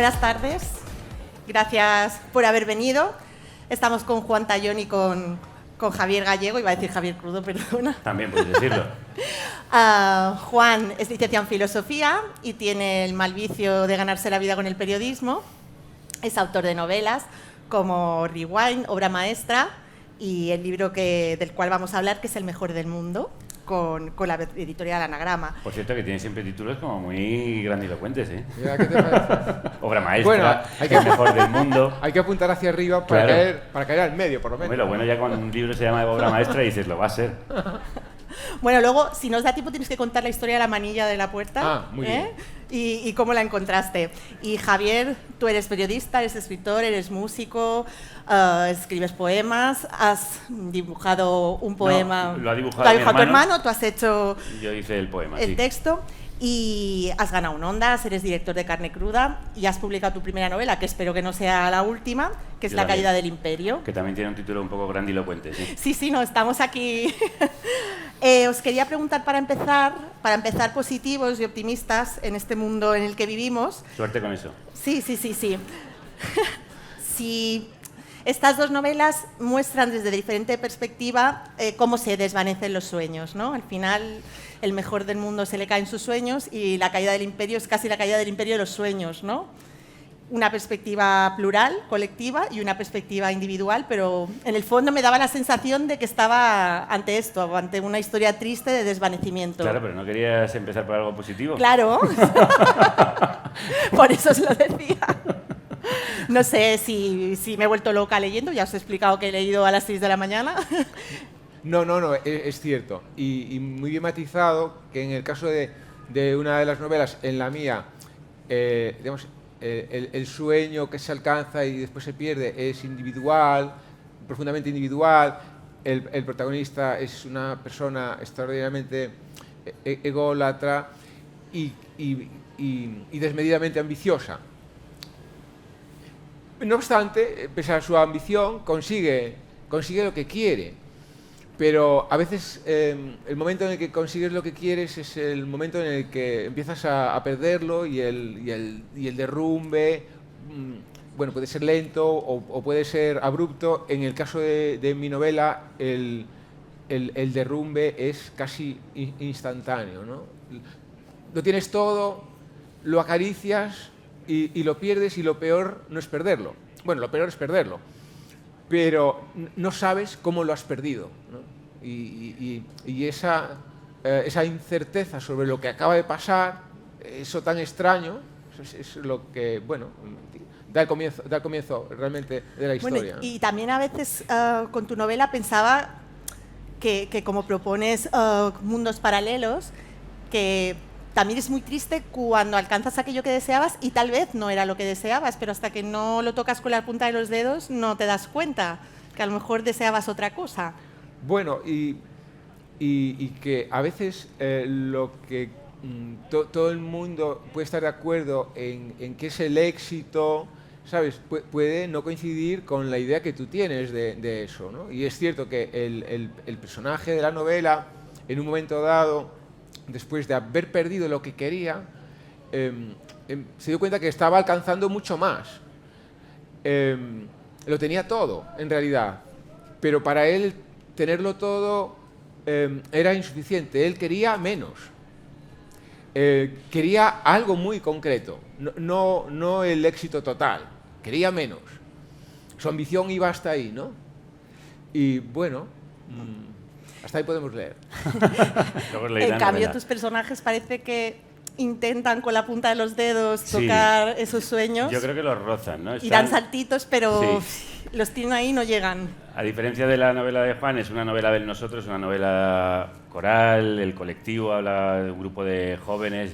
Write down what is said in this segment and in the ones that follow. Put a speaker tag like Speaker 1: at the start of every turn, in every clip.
Speaker 1: Buenas tardes, gracias por haber venido. Estamos con Juan Tallón y con Javier Gallego, iba a decir Javier Crudo, perdona.
Speaker 2: También puedes decirlo.
Speaker 1: Juan es licenciado en Filosofía y tiene el mal vicio de ganarse la vida con el periodismo. Es autor de novelas como Rewind, obra maestra, y el libro del cual vamos a hablar, que es El mejor del mundo, con la editorial Anagrama.
Speaker 2: Por cierto, que tiene siempre títulos como muy grandilocuentes, ¿eh?
Speaker 3: Mira, ¿qué te parece?
Speaker 2: Obra maestra,
Speaker 3: Bueno,
Speaker 2: El mejor del mundo.
Speaker 3: Hay que apuntar hacia arriba para,
Speaker 2: Claro.
Speaker 3: para caer al medio, por lo menos.
Speaker 2: Hombre, lo bueno ya cuando un libro se llama obra maestra y dices, lo va a ser.
Speaker 1: Bueno, luego, si nos da tiempo, tienes que contar la historia de la manilla de la puerta.
Speaker 3: Muy bien.
Speaker 1: Y cómo la encontraste. Y Javier, tú eres periodista, eres escritor, eres músico, escribes poemas, has dibujado un poema.
Speaker 2: No, lo ha dibujado
Speaker 1: Lo ha
Speaker 2: mi
Speaker 1: dibujado tu
Speaker 2: hermano.
Speaker 1: hermano, tú has hecho
Speaker 2: Yo hice el poema,
Speaker 1: el
Speaker 2: sí.
Speaker 1: texto. Y has ganado un Ondas, eres director de Carne Cruda y has publicado tu primera novela, que espero que no sea la última, que es
Speaker 2: Yo
Speaker 1: La
Speaker 2: también.
Speaker 1: caída del imperio.
Speaker 2: Que también tiene un título un poco grandilocuente, sí.
Speaker 1: Sí, no, estamos aquí. Os quería preguntar para empezar positivos y optimistas en este mundo en el que vivimos.
Speaker 2: Suerte con eso.
Speaker 1: Sí. Si estas dos novelas muestran desde diferente perspectiva cómo se desvanecen los sueños, ¿no? Al final, el mejor del mundo se le caen sus sueños y la caída del imperio es casi la caída del imperio de los sueños, ¿no? Una perspectiva plural, colectiva, y una perspectiva individual, pero en el fondo me daba la sensación de que estaba ante esto, ante una historia triste de desvanecimiento.
Speaker 2: Claro, pero ¿no querías empezar por algo positivo?
Speaker 1: Claro, por eso os lo decía. No sé si me he vuelto loca leyendo, ya os he explicado que he leído a las 6 de la mañana.
Speaker 3: No, es cierto. Y muy bien matizado que en el caso de una de las novelas, en la mía, digamos, el sueño que se alcanza y después se pierde es individual, profundamente individual. El protagonista es una persona extraordinariamente ególatra y desmedidamente ambiciosa. No obstante, pese a su ambición, consigue lo que quiere. Pero a veces el momento en el que consigues lo que quieres es el momento en el que empiezas a perderlo y el derrumbe, bueno, puede ser lento o puede ser abrupto. En el caso de mi novela, el derrumbe es casi instantáneo, ¿no? Lo tienes todo, lo acaricias y lo pierdes, y lo peor no es perderlo. Bueno, lo peor es perderlo, pero no sabes cómo lo has perdido, ¿no? Y esa incerteza sobre lo que acaba de pasar, eso tan extraño, es lo que, bueno, da el comienzo realmente de la historia.
Speaker 1: Bueno, y también a veces con tu novela pensaba que como propones mundos paralelos, que también es muy triste cuando alcanzas aquello que deseabas y tal vez no era lo que deseabas, pero hasta que no lo tocas con la punta de los dedos no te das cuenta que a lo mejor deseabas otra cosa.
Speaker 3: Bueno, y que a veces lo que todo el mundo puede estar de acuerdo en que es el éxito, ¿sabes? Puede no coincidir con la idea que tú tienes de eso, ¿no? Y es cierto que el personaje de la novela, en un momento dado, después de haber perdido lo que quería, se dio cuenta que estaba alcanzando mucho más. Lo tenía todo, en realidad, pero para él tenerlo todo era insuficiente. Él quería menos. Quería algo muy concreto, no el éxito total, quería menos. Su ambición iba hasta ahí, ¿no? Y bueno, hasta ahí podemos leer.
Speaker 1: En cambio, tus personajes parece que intentan con la punta de los dedos tocar esos sueños.
Speaker 2: Yo creo que los rozan, ¿no?
Speaker 1: Y dan saltitos, pero
Speaker 2: sí,
Speaker 1: los tienen ahí y no llegan.
Speaker 2: A diferencia de la novela de Juan, es una novela del nosotros, una novela coral, el colectivo habla de un grupo de jóvenes,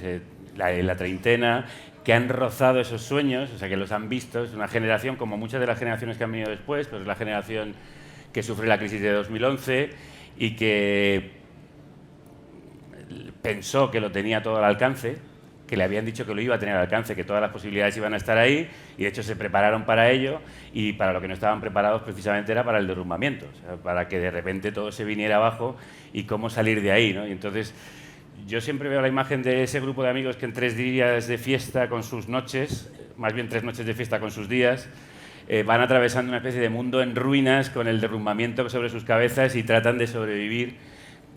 Speaker 2: la treintena, que han rozado esos sueños, o sea, que los han visto. Es una generación, como muchas de las generaciones que han venido después, pues es la generación que sufre la crisis de 2011 y que pensó que lo tenía todo al alcance, que le habían dicho que lo iba a tener al alcance, que todas las posibilidades iban a estar ahí, y de hecho se prepararon para ello, y para lo que no estaban preparados precisamente era para el derrumbamiento, o sea, para que de repente todo se viniera abajo y cómo salir de ahí, ¿no? Y entonces yo siempre veo la imagen de ese grupo de amigos que en 3 días de fiesta con sus noches más bien 3 noches de fiesta con sus días, van atravesando una especie de mundo en ruinas con el derrumbamiento sobre sus cabezas y tratan de sobrevivir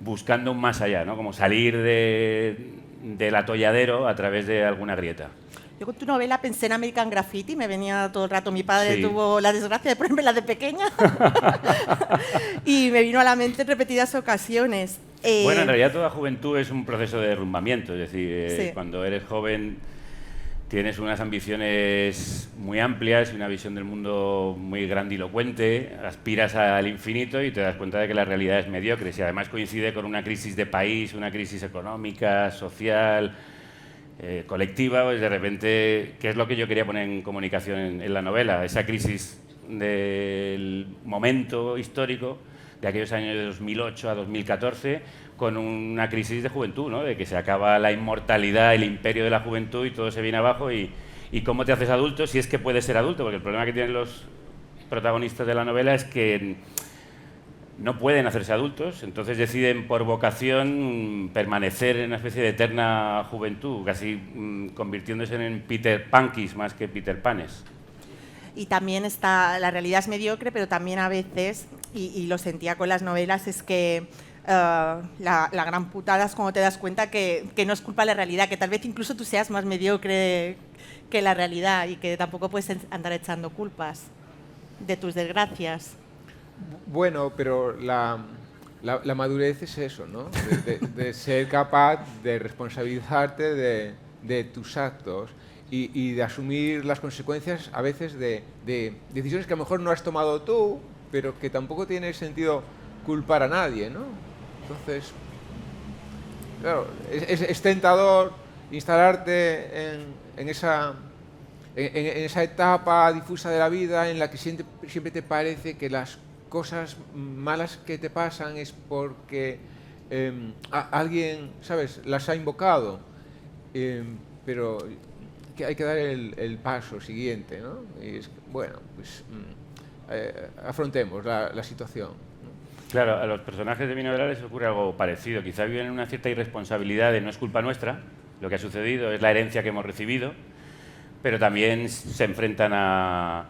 Speaker 2: buscando un más allá, ¿no? Como salir del atolladero a través de alguna grieta.
Speaker 1: Yo con tu novela pensé en American Graffiti, me venía todo el rato, mi padre
Speaker 2: Sí.
Speaker 1: tuvo la desgracia de ponérmela de pequeña y me vino a la mente en repetidas ocasiones.
Speaker 2: Bueno, en realidad toda juventud es un proceso de derrumbamiento, es decir,
Speaker 1: Sí.
Speaker 2: cuando eres joven tienes unas ambiciones muy amplias y una visión del mundo muy grandilocuente, aspiras al infinito y te das cuenta de que la realidad es mediocre. Si además coincide con una crisis de país, una crisis económica, social, colectiva, pues de repente, ¿qué es lo que yo quería poner en comunicación en la novela? Esa crisis del momento histórico de aquellos años de 2008 a 2014, con una crisis de juventud, ¿no? De que se acaba la inmortalidad, el imperio de la juventud y todo se viene abajo y cómo te haces adulto, si es que puedes ser adulto, porque el problema que tienen los protagonistas de la novela es que no pueden hacerse adultos, entonces deciden por vocación permanecer en una especie de eterna juventud, casi convirtiéndose en Peter Pankis más que Peter Panes.
Speaker 1: Y también está, la realidad es mediocre, pero también a veces, y lo sentía con las novelas, es que la gran putada es cuando te das cuenta que no es culpa de la realidad, que tal vez incluso tú seas más mediocre que la realidad y que tampoco puedes andar echando culpas de tus desgracias.
Speaker 3: Bueno, pero la madurez es eso, ¿no? De ser capaz de responsabilizarte de tus actos y de asumir las consecuencias a veces de decisiones que a lo mejor no has tomado tú, pero que tampoco tiene sentido culpar a nadie, ¿no? Entonces, claro, es tentador instalarte en esa etapa difusa de la vida en la que siempre te parece que las cosas malas que te pasan es porque alguien, ¿sabes?, las ha invocado, pero que hay que dar el paso siguiente, ¿no? Y es, bueno, pues afrontemos la situación, ¿no?
Speaker 2: Claro, a los personajes de mi novela les ocurre algo parecido. Quizá viven en una cierta irresponsabilidad de no es culpa nuestra, lo que ha sucedido, es la herencia que hemos recibido, pero también se enfrentan a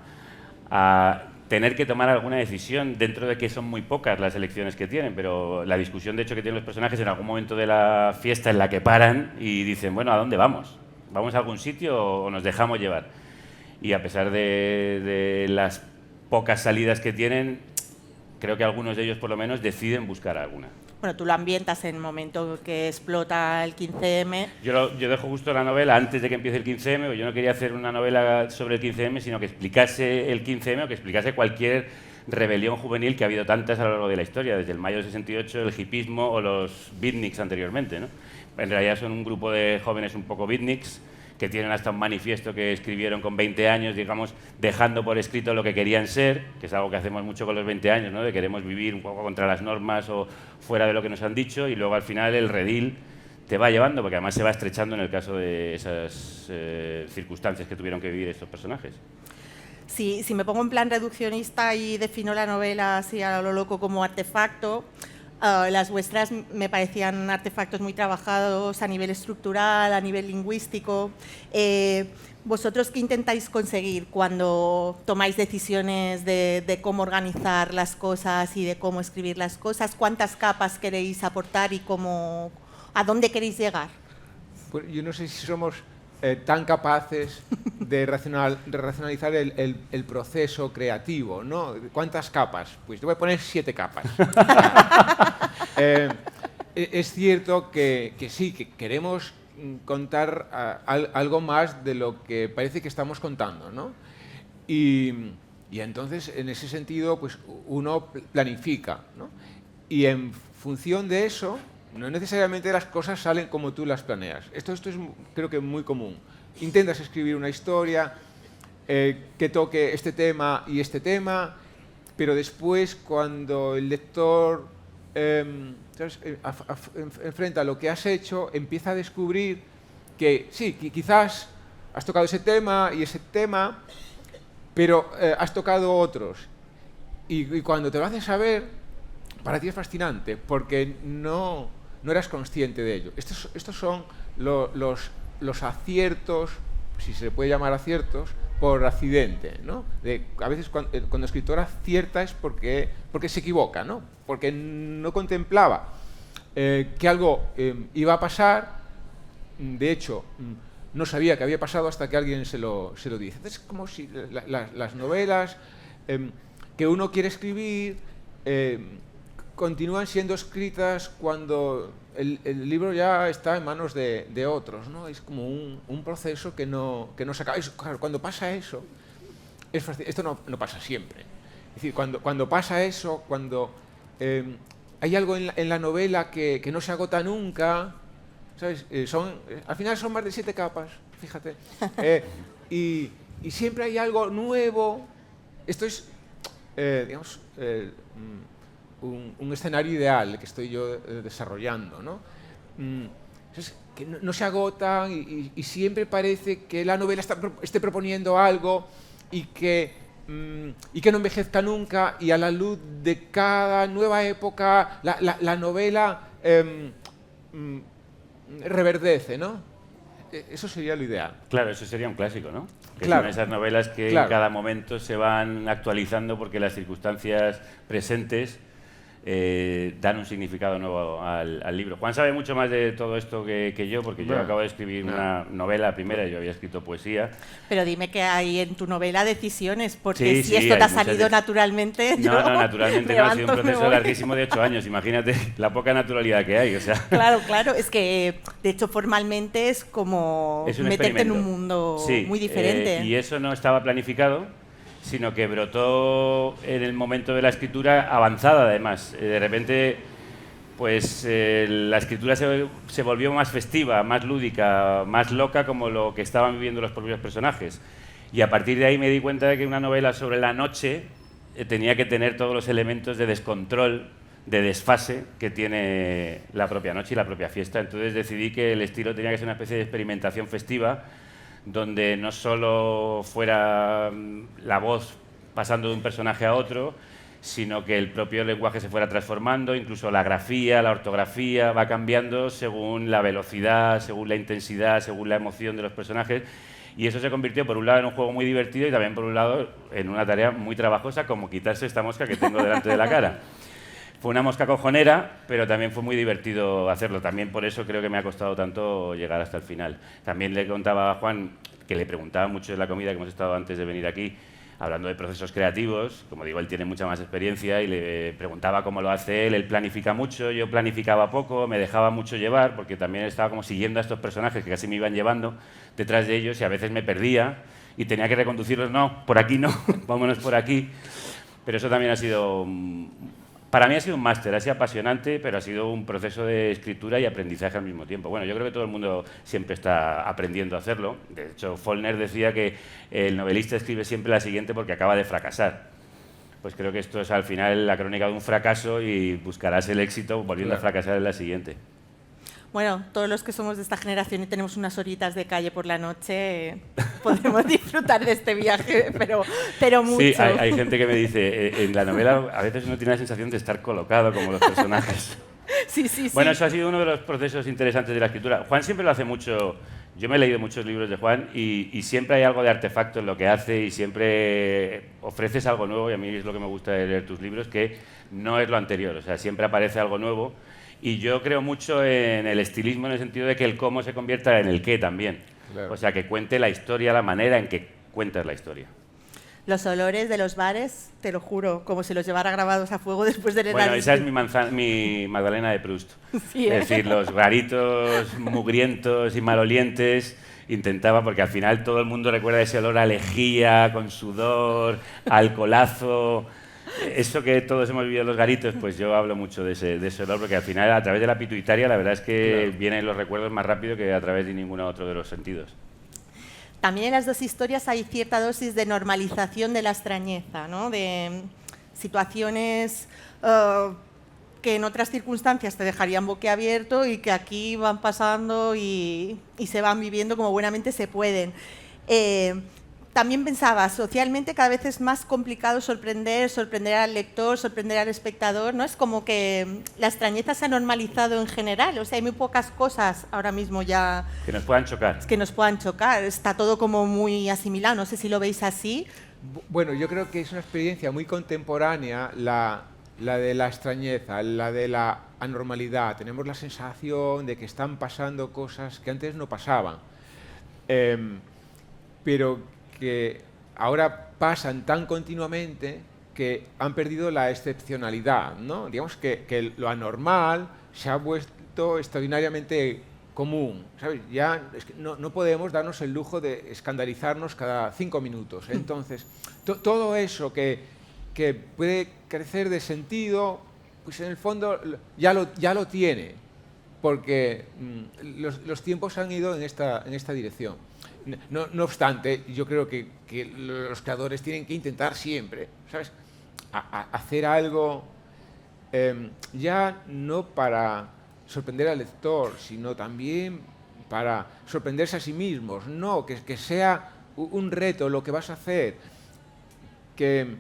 Speaker 2: tener que tomar alguna decisión dentro de que son muy pocas las elecciones que tienen, pero la discusión de hecho que tienen los personajes en algún momento de la fiesta en la que paran y dicen, bueno, ¿a dónde vamos? ¿Vamos a algún sitio o nos dejamos llevar? Y a pesar de las pocas salidas que tienen, creo que algunos de ellos por lo menos deciden buscar alguna.
Speaker 1: Bueno, tú lo ambientas en el momento que explota el 15M.
Speaker 2: Yo dejo justo la novela antes de que empiece el 15M, porque yo no quería hacer una novela sobre el 15M, sino que explicase el 15M o que explicase cualquier rebelión juvenil que ha habido tantas a lo largo de la historia, desde el mayo del 68, el hipismo o los beatniks anteriormente, ¿no? En realidad son un grupo de jóvenes un poco beatniks que tienen hasta un manifiesto que escribieron con 20 años, digamos, dejando por escrito lo que querían ser, que es algo que hacemos mucho con los 20 años, ¿no? De queremos vivir un poco contra las normas o fuera de lo que nos han dicho, y luego al final el redil te va llevando, porque además se va estrechando en el caso de esas circunstancias que tuvieron que vivir estos personajes.
Speaker 1: Si me pongo en plan reduccionista y defino la novela así a lo loco como artefacto, las vuestras me parecían artefactos muy trabajados a nivel estructural, a nivel lingüístico. ¿Vosotros qué intentáis conseguir cuando tomáis decisiones de cómo organizar las cosas y de cómo escribir las cosas? ¿Cuántas capas queréis aportar y a dónde queréis llegar?
Speaker 3: Pues yo no sé si somos tan capaces de racionalizar el proceso creativo, ¿no? ¿Cuántas capas? Pues te voy a poner 7 capas. Es cierto que sí, que queremos contar algo más de lo que parece que estamos contando, ¿no? Y entonces, en ese sentido, pues uno planifica, ¿no? Y en función de eso, no necesariamente las cosas salen como tú las planeas. Esto es, creo que, muy común. Intentas escribir una historia que toque este tema y este tema, pero después, cuando el lector enfrenta lo que has hecho, empieza a descubrir que sí, quizás has tocado ese tema y ese tema, pero has tocado otros. Y cuando te lo haces saber, para ti es fascinante, porque no eras consciente de ello. Estos son los aciertos si se le puede llamar aciertos, por accidente, ¿no? A veces cuando el escritor acierta es porque se equivoca, ¿no? Porque no contemplaba que algo iba a pasar. De hecho, no sabía que había pasado hasta que alguien se lo dice. Entonces, es como si las novelas que uno quiere escribir continúan siendo escritas cuando el libro ya está en manos de otros, ¿no? Es como un proceso que no se acaba. Claro, cuando pasa eso, esto no pasa siempre. Es decir, cuando pasa eso, cuando hay algo en la novela que no se agota nunca, ¿sabes? Al final son más de 7 capas, fíjate. Y siempre hay algo nuevo. Esto es, digamos, un escenario ideal que estoy yo desarrollando, ¿no? Es que no se agota y siempre parece que la novela esté proponiendo algo y que no envejezca nunca, y a la luz de cada nueva época la novela reverdece, ¿no? Eso sería lo ideal.
Speaker 2: Claro, eso sería un clásico, ¿no? Que
Speaker 3: Claro.
Speaker 2: son esas novelas que en cada momento se van actualizando porque las circunstancias presentes dan un significado nuevo al libro. Juan sabe mucho más de todo esto que yo, porque yo acabo de escribir una novela primera, yo había escrito poesía.
Speaker 1: Pero dime que hay en tu novela decisiones, porque
Speaker 2: Sí,
Speaker 1: si esto
Speaker 2: hay
Speaker 1: te ha
Speaker 2: muchas
Speaker 1: salido naturalmente...
Speaker 2: No, naturalmente no, ha sido un proceso
Speaker 1: voy.
Speaker 2: larguísimo de 8 años, imagínate la poca naturalidad que hay, o sea...
Speaker 1: Claro, es que de hecho formalmente es como
Speaker 2: Es un
Speaker 1: meterte en un
Speaker 2: experimento.
Speaker 1: mundo
Speaker 2: Sí,
Speaker 1: muy diferente.
Speaker 2: Y eso no estaba planificado, sino que brotó en el momento de la escritura avanzada, además. De repente, pues la escritura se volvió más festiva, más lúdica, más loca, como lo que estaban viviendo los propios personajes. Y a partir de ahí me di cuenta de que una novela sobre la noche tenía que tener todos los elementos de descontrol, de desfase que tiene la propia noche y la propia fiesta. Entonces decidí que el estilo tenía que ser una especie de experimentación festiva, donde no solo fuera la voz pasando de un personaje a otro, sino que el propio lenguaje se fuera transformando, incluso la grafía, la ortografía va cambiando según la velocidad, según la intensidad, según la emoción de los personajes. Y eso se convirtió, por un lado, en un juego muy divertido y también, por un lado, en una tarea muy trabajosa, como quitarse esta mosca que tengo delante de la cara. Fue una mosca cojonera, pero también fue muy divertido hacerlo. También por eso creo que me ha costado tanto llegar hasta el final. También le contaba a Juan, que le preguntaba mucho de la comida, que hemos estado antes de venir aquí, hablando de procesos creativos. Como digo, él tiene mucha más experiencia y le preguntaba cómo lo hace él. Él planifica mucho, yo planificaba poco, me dejaba mucho llevar, porque también estaba como siguiendo a estos personajes que casi me iban llevando detrás de ellos y a veces me perdía y tenía que reconducirlos. No, por aquí no, vámonos por aquí. Pero eso también ha sido... Para mí ha sido un máster, ha sido apasionante, pero ha sido un proceso de escritura y aprendizaje al mismo tiempo. Bueno, yo creo que todo el mundo siempre está aprendiendo a hacerlo. De hecho, Faulkner decía que el novelista escribe siempre la siguiente porque acaba de fracasar. Pues creo que esto es al final la crónica de un fracaso y buscarás el éxito volviendo a fracasar en la siguiente.
Speaker 1: Bueno, todos los que somos de esta generación y tenemos unas horitas de calle por la noche, podemos disfrutar de este viaje, pero mucho.
Speaker 2: Sí, hay gente que me dice, en la novela a veces uno tiene la sensación de estar colocado como los personajes.
Speaker 1: Sí.
Speaker 2: Bueno, eso ha sido uno de los procesos interesantes de la escritura. Juan siempre lo hace mucho. Yo me he leído muchos libros de Juan y siempre hay algo de artefacto en lo que hace y siempre ofreces algo nuevo, y a mí es lo que me gusta de leer tus libros, que no es lo anterior, o sea, siempre aparece algo nuevo. Y yo creo mucho en el estilismo en el sentido de que el cómo se convierta en el qué también. Claro. O sea, que cuente la historia, la manera en que cuentas la historia.
Speaker 1: Los olores de los bares, te lo juro, como si los llevara grabados a fuego después de leer.
Speaker 2: Bueno, esa es mi Magdalena de Proust.
Speaker 1: Sí,
Speaker 2: Es decir, los garitos mugrientos y malolientes. Intentaba, porque al final todo el mundo recuerda ese olor a lejía, con sudor, alcoholazo. Eso que todos hemos vivido en los garitos, pues yo hablo mucho de ese olor, porque al final, a través de la pituitaria, la verdad es que vienen los recuerdos más rápido que a través de ninguno otro de los sentidos.
Speaker 1: También en las dos historias hay cierta dosis de normalización de la extrañeza, ¿no? De situaciones que en otras circunstancias te dejarían boquiabierto y que aquí van pasando y se van viviendo como buenamente se pueden. también pensaba, socialmente cada vez es más complicado sorprender al lector, sorprender al espectador, ¿no? Es como que la extrañeza se ha normalizado en general, o sea, hay muy pocas cosas ahora mismo ya...
Speaker 2: Que nos puedan chocar.
Speaker 1: Que nos puedan chocar, está todo como muy asimilado, no sé si lo veis así.
Speaker 3: Bueno, yo creo que es una experiencia muy contemporánea la de la extrañeza, la de la anormalidad. Tenemos la sensación de que están pasando cosas que antes no pasaban, pero que ahora pasan tan continuamente que han perdido la excepcionalidad, ¿no? Digamos que lo anormal se ha vuelto extraordinariamente común, ¿sabes? Ya es que no podemos darnos el lujo de escandalizarnos cada 5 minutos. Entonces, todo eso que puede carecer de sentido, pues en el fondo ya lo tiene, porque los tiempos han ido en esta dirección. No obstante, yo creo que los creadores tienen que intentar siempre, ¿sabes?, hacer algo ya no para sorprender al lector, sino también para sorprenderse a sí mismos. No, que sea un reto lo que vas a hacer, que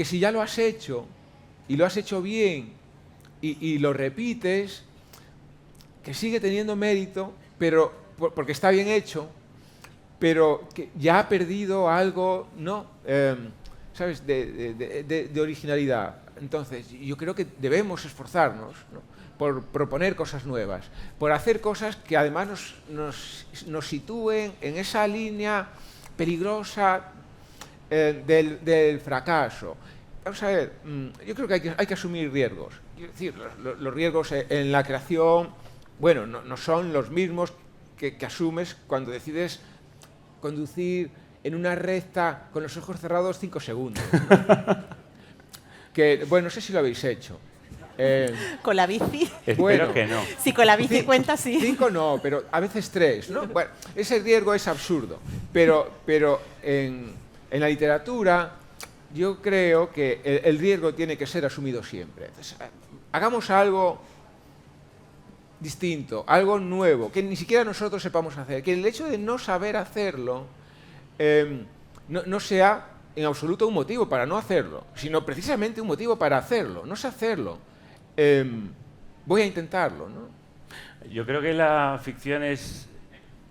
Speaker 3: si ya lo has hecho y lo has hecho bien y lo repites, que sigue teniendo mérito, pero porque está bien hecho, pero que ya ha perdido algo, ¿no? ¿Sabes?, de originalidad. Entonces, yo creo que debemos esforzarnos, ¿no?, por proponer cosas nuevas, por hacer cosas que además nos sitúen en esa línea peligrosa del fracaso. Vamos a ver, yo creo que hay que asumir riesgos. Es decir, los riesgos en la creación, bueno, no son los mismos que asumes cuando decides conducir en una recta con los ojos cerrados 5 segundos, ¿no? Que, bueno, no sé si lo habéis hecho.
Speaker 1: ¿Con la bici?
Speaker 2: Espero que no.
Speaker 1: Sí, con la bici cuenta, sí.
Speaker 3: 5 no, pero a veces 3, ¿no? Bueno, ese riesgo es absurdo, pero en la literatura yo creo que el riesgo tiene que ser asumido siempre. Entonces, hagamos algo distinto, algo nuevo, que ni siquiera nosotros sepamos hacer, que el hecho de no saber hacerlo no sea en absoluto un motivo para no hacerlo, sino precisamente un motivo para hacerlo. No sé hacerlo, voy a intentarlo, ¿no?
Speaker 2: Yo creo que la ficción es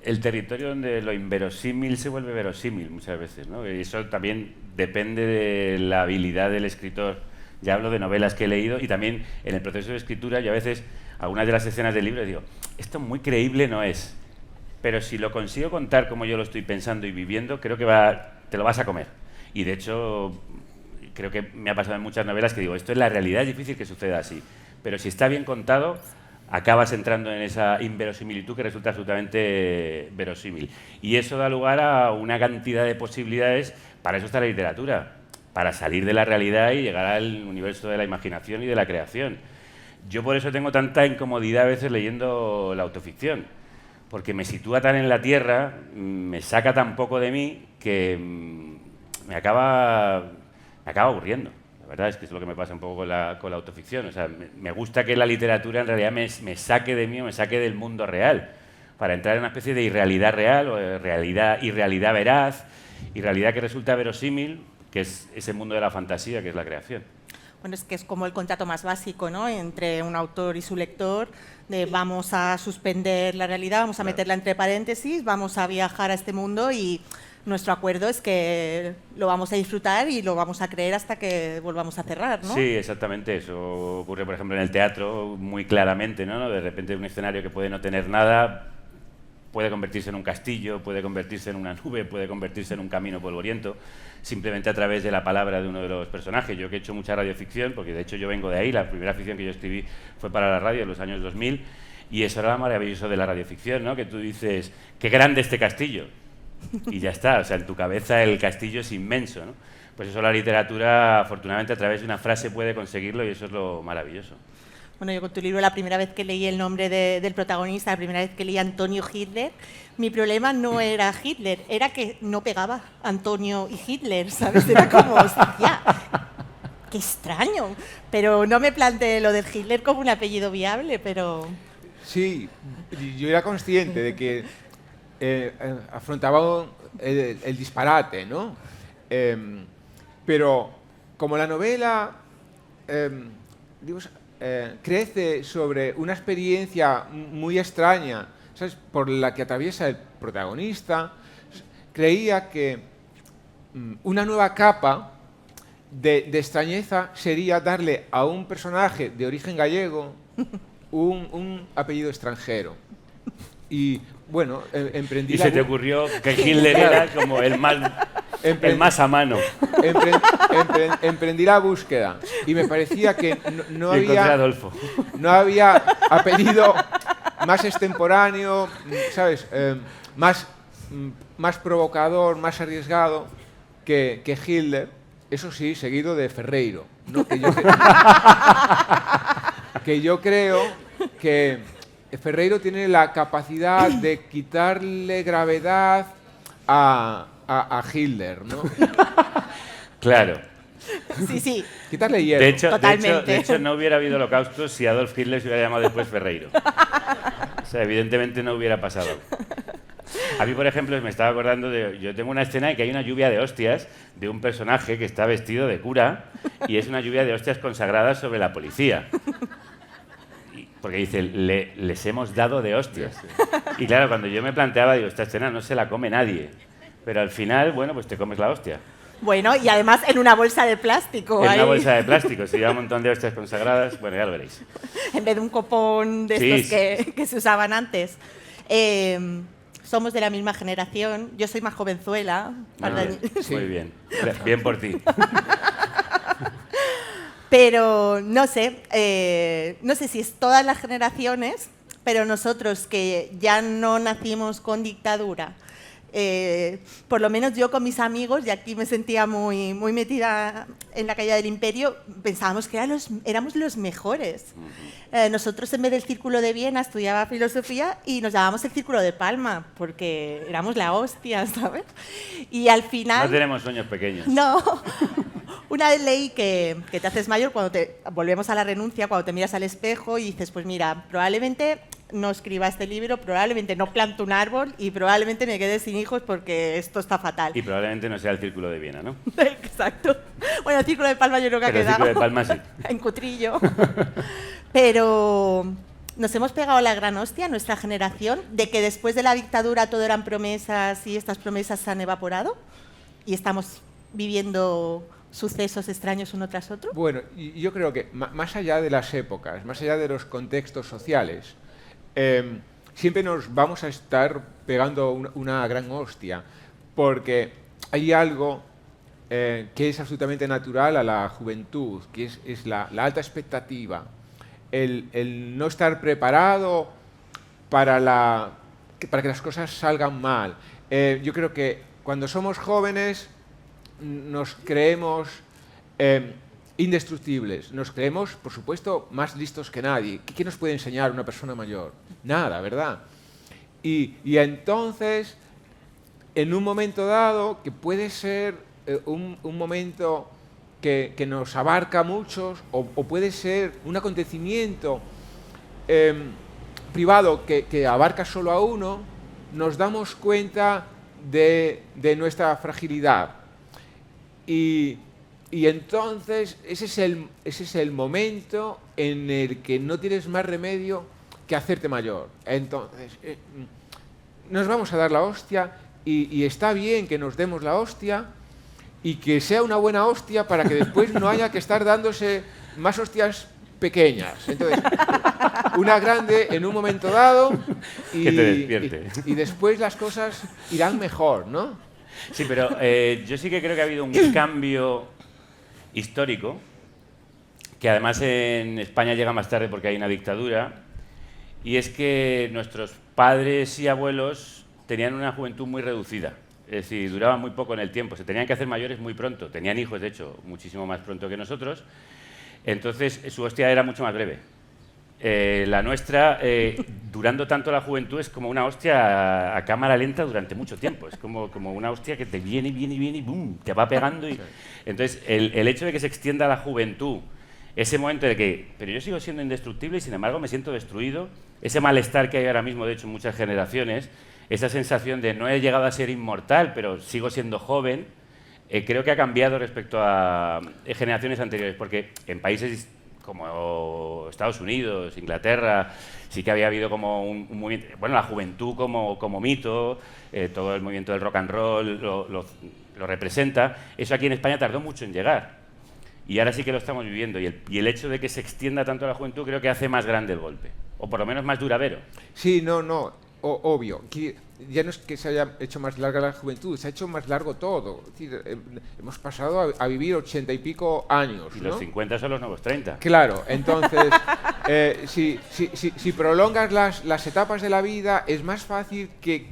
Speaker 2: el territorio donde lo inverosímil se vuelve verosímil muchas veces, ¿no? Y eso también depende de la habilidad del escritor. Ya hablo de novelas que he leído y también en el proceso de escritura yo a veces algunas de las escenas del libro digo, esto muy creíble no es, pero si lo consigo contar como yo lo estoy pensando y viviendo, creo que te lo vas a comer. Y de hecho, creo que me ha pasado en muchas novelas que digo, esto es la realidad, es difícil que suceda así. Pero si está bien contado, acabas entrando en esa inverosimilitud que resulta absolutamente verosímil. Y eso da lugar a una cantidad de posibilidades. Para eso está la literatura, para salir de la realidad y llegar al universo de la imaginación y de la creación. Yo por eso tengo tanta incomodidad a veces leyendo la autoficción, porque me sitúa tan en la tierra, me saca tan poco de mí que me acaba aburriendo. La verdad es que es lo que me pasa un poco con la autoficción. O sea, me gusta que la literatura en realidad me saque de mí, me saque del mundo real, para entrar en una especie de irrealidad real, o irrealidad veraz, irrealidad que resulta verosímil, que es ese mundo de la fantasía, que es la creación.
Speaker 1: Bueno, es que es como el contrato más básico, ¿no?, entre un autor y su lector, de vamos a suspender la realidad, vamos a meterla entre paréntesis, vamos a viajar a este mundo y nuestro acuerdo es que lo vamos a disfrutar y lo vamos a creer hasta que volvamos a cerrar, ¿no?
Speaker 2: Sí, exactamente. Eso ocurre, por ejemplo, en el teatro muy claramente, ¿no? De repente un escenario que puede no tener nada puede convertirse en un castillo, puede convertirse en una nube, puede convertirse en un camino polvoriento, simplemente a través de la palabra de uno de los personajes. Yo que he hecho mucha radioficción, porque de hecho yo vengo de ahí, la primera ficción que yo escribí fue para la radio en los años 2000, y eso era lo maravilloso de la radioficción, ¿no? Que tú dices, qué grande este castillo, y ya está, o sea, en tu cabeza el castillo es inmenso, ¿no? Pues eso la literatura, afortunadamente, a través de una frase puede conseguirlo, y eso es lo maravilloso.
Speaker 1: Bueno, yo con tu libro, la primera vez que leí el nombre del protagonista, la primera vez que leí Antonio Hitler, mi problema no era Hitler, era que no pegaba Antonio y Hitler, ¿sabes? Era como, hostia, qué extraño. Pero no me planteé lo del Hitler como un apellido viable, pero...
Speaker 3: Sí, yo era consciente de que afrontaba el disparate, ¿no? Pero como la novela crece sobre una experiencia muy extraña, ¿sabes?, por la que atraviesa el protagonista, creía que una nueva capa de extrañeza sería darle a un personaje de origen gallego un apellido extranjero. Y bueno, emprendí
Speaker 2: Y se te ocurrió que Hitler era como el más a mano.
Speaker 3: Emprendí la búsqueda y me parecía que no
Speaker 2: Y encontré a
Speaker 3: había,
Speaker 2: Adolfo.
Speaker 3: no había apellido más extemporáneo, ¿sabes? Más provocador, más arriesgado que Hitler, eso sí, seguido de Ferreiro, ¿no? Que yo creo que Ferreiro tiene la capacidad de quitarle gravedad a Hitler, ¿no?
Speaker 2: Claro.
Speaker 1: Sí, sí.
Speaker 3: Quitarle hierro.
Speaker 1: Totalmente.
Speaker 2: De hecho, no hubiera habido holocausto si Adolf Hitler se hubiera llamado después Ferreiro. O sea, evidentemente no hubiera pasado. A mí, por ejemplo, me estaba acordando yo tengo una escena en que hay una lluvia de hostias de un personaje que está vestido de cura y es una lluvia de hostias consagradas sobre la policía. Porque dice, les hemos dado de hostias. Y claro, cuando yo me planteaba, digo, esta escena no se la come nadie. Pero al final, bueno, pues te comes la hostia.
Speaker 1: Bueno, y además en una bolsa de plástico.
Speaker 2: En
Speaker 1: ahí.
Speaker 2: una bolsa de plástico, si lleva un montón de hostias consagradas, bueno, ya lo veréis.
Speaker 1: En vez de un copón de
Speaker 2: Sí,
Speaker 1: estos que se usaban antes. Somos de la misma generación. Yo soy más jovenzuela.
Speaker 2: Muy bien. Bien por ti.
Speaker 1: Pero no sé si es todas las generaciones, pero nosotros que ya no nacimos con dictadura, por lo menos yo con mis amigos, y aquí me sentía muy metida en la caída del imperio, pensábamos que éramos los mejores. Nosotros en vez del Círculo de Viena estudiaba filosofía y nos llamábamos el Círculo de Palma, porque éramos la hostia, ¿sabes? Y al final...
Speaker 2: No tenemos sueños pequeños.
Speaker 1: No. Una vez leí que te haces mayor cuando volvemos a la renuncia, cuando te miras al espejo y dices, pues mira, probablemente no escriba este libro, probablemente no planto un árbol y probablemente me quede sin hijos porque esto está fatal.
Speaker 2: Y probablemente no sea el Círculo de Viena, ¿no?
Speaker 1: Exacto. Bueno, el Círculo de Palma yo creo que ha
Speaker 2: Pero el
Speaker 1: quedado
Speaker 2: Círculo de Palma sí.
Speaker 1: en cutrillo. Pero nos hemos pegado la gran hostia, nuestra generación, de que después de la dictadura todo eran promesas y estas promesas se han evaporado y estamos viviendo sucesos extraños uno tras otro.
Speaker 3: Bueno, y yo creo que más allá de las épocas, más allá de los contextos sociales, siempre nos vamos a estar pegando una gran hostia, porque hay algo que es absolutamente natural a la juventud, que es la alta expectativa, el no estar preparado para que las cosas salgan mal. Yo creo que cuando somos jóvenes nos creemos indestructibles, nos creemos, por supuesto, más listos que nadie. ¿Qué nos puede enseñar una persona mayor? Nada, ¿verdad? Y entonces, en un momento dado, que puede ser un momento que nos abarca a muchos, o puede ser un acontecimiento privado que abarca solo a uno, nos damos cuenta de nuestra fragilidad. Y entonces ese es el momento en el que no tienes más remedio que hacerte mayor. Entonces, nos vamos a dar la hostia y está bien que nos demos la hostia y que sea una buena hostia para que después no haya que estar dándose más hostias pequeñas. Entonces, una grande en un momento dado
Speaker 2: Que te despierte.
Speaker 3: y después las cosas irán mejor, ¿no?
Speaker 2: Sí, pero yo sí que creo que ha habido un cambio histórico, que además en España llega más tarde porque hay una dictadura, y es que nuestros padres y abuelos tenían una juventud muy reducida, es decir, duraban muy poco en el tiempo, se tenían que hacer mayores muy pronto, tenían hijos, de hecho, muchísimo más pronto que nosotros, entonces su hostia era mucho más breve. La nuestra, durando tanto la juventud, es como una hostia a cámara lenta durante mucho tiempo. Es como una hostia que te viene y ¡boom!, te va pegando. Entonces, el hecho de que se extienda la juventud, ese momento de que, pero yo sigo siendo indestructible y sin embargo me siento destruido, ese malestar que hay ahora mismo, de hecho, en muchas generaciones, esa sensación de no he llegado a ser inmortal, pero sigo siendo joven, creo que ha cambiado respecto a generaciones anteriores, porque en países como Estados Unidos, Inglaterra, sí que había habido como un movimiento, bueno, la juventud como mito, todo el movimiento del rock and roll lo representa. Eso aquí en España tardó mucho en llegar. Y ahora sí que lo estamos viviendo. Y el hecho de que se extienda tanto la juventud creo que hace más grande el golpe. O por lo menos más duradero.
Speaker 3: Sí, no, obvio. Ya no es que se haya hecho más larga la juventud, se ha hecho más largo todo. Es decir, hemos pasado a vivir 80 y pico años.
Speaker 2: Y los 50 son los nuevos 30.
Speaker 3: Claro, entonces, si prolongas las etapas de la vida, es más fácil que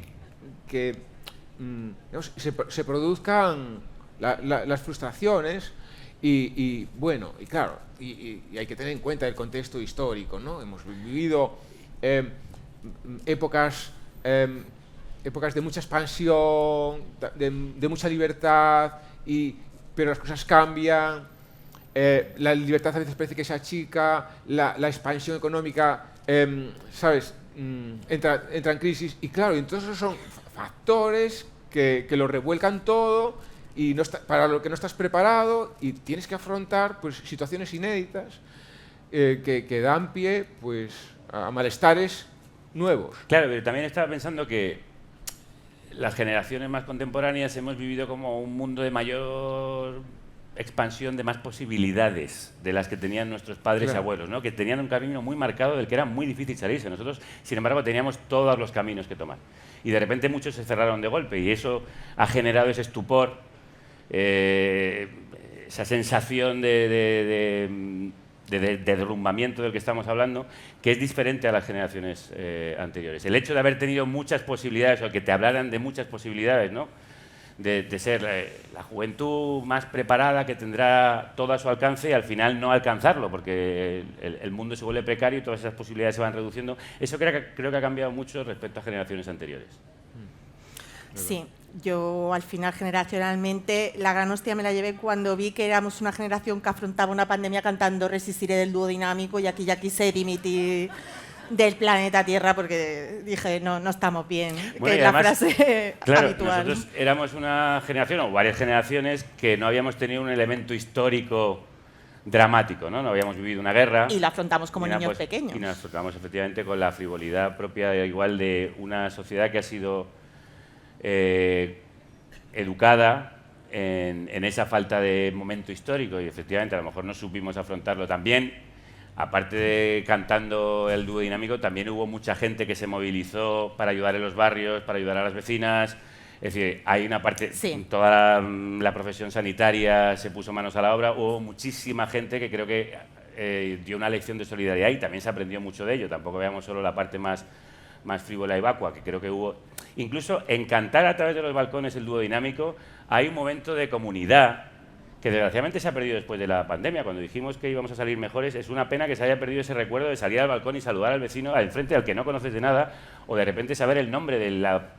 Speaker 3: digamos, se produzcan las frustraciones. Y bueno, y claro, y hay que tener en cuenta el contexto histórico, ¿no? Hemos vivido épocas de mucha expansión, de mucha libertad, pero las cosas cambian, la libertad a veces parece que se achica, la expansión económica, ¿sabes?, entra en crisis, y claro, entonces son factores que lo revuelcan todo, y para lo que no estás preparado, y tienes que afrontar pues situaciones inéditas que dan pie pues a malestares nuevos.
Speaker 2: Claro, pero también estaba pensando que las generaciones más contemporáneas hemos vivido como un mundo de mayor expansión, de más posibilidades de las que tenían nuestros padres y abuelos, ¿no? Que tenían un camino muy marcado del que era muy difícil salirse. Nosotros, sin embargo, teníamos todos los caminos que tomar. Y de repente muchos se cerraron de golpe, y eso ha generado ese estupor, esa sensación de derrumbamiento del que estamos hablando, que es diferente a las generaciones anteriores. El hecho de haber tenido muchas posibilidades, o que te hablaran de muchas posibilidades, ¿no?, de ser la juventud más preparada, que tendrá todo a su alcance, y al final no alcanzarlo, porque el mundo se vuelve precario y todas esas posibilidades se van reduciendo. Eso creo que ha cambiado mucho respecto a generaciones anteriores.
Speaker 1: Sí, yo al final generacionalmente la gran hostia me la llevé cuando vi que éramos una generación que afrontaba una pandemia cantando Resistiré del dúo dinámico, y aquí ya quise dimitir del planeta Tierra porque dije, no estamos bien,
Speaker 2: Bueno,
Speaker 1: que es
Speaker 2: además,
Speaker 1: la frase
Speaker 2: claro,
Speaker 1: habitual.
Speaker 2: Nosotros éramos una generación, o varias generaciones, que no habíamos tenido un elemento histórico dramático, ¿no? No habíamos vivido una guerra.
Speaker 1: Y lo afrontamos como niños
Speaker 2: pues,
Speaker 1: pequeños.
Speaker 2: Y nos afrontamos efectivamente con la frivolidad propia igual de una sociedad que ha sido educada en esa falta de momento histórico, y efectivamente a lo mejor no supimos afrontarlo también. Aparte de cantando el dúo dinámico, también hubo mucha gente que se movilizó para ayudar en los barrios, para ayudar a las vecinas. Es decir, hay una parte,
Speaker 1: sí,
Speaker 2: toda la profesión sanitaria se puso manos a la obra. Hubo muchísima gente que creo que dio una lección de solidaridad, y también se aprendió mucho de ello. Tampoco veamos solo la parte más frívola y vacua, que creo que hubo. Incluso en cantar a través de los balcones el dúo dinámico hay un momento de comunidad que desgraciadamente se ha perdido después de la pandemia. Cuando dijimos que íbamos a salir mejores, es una pena que se haya perdido ese recuerdo de salir al balcón y saludar al vecino al frente, al que no conoces de nada, o de repente saber el nombre de la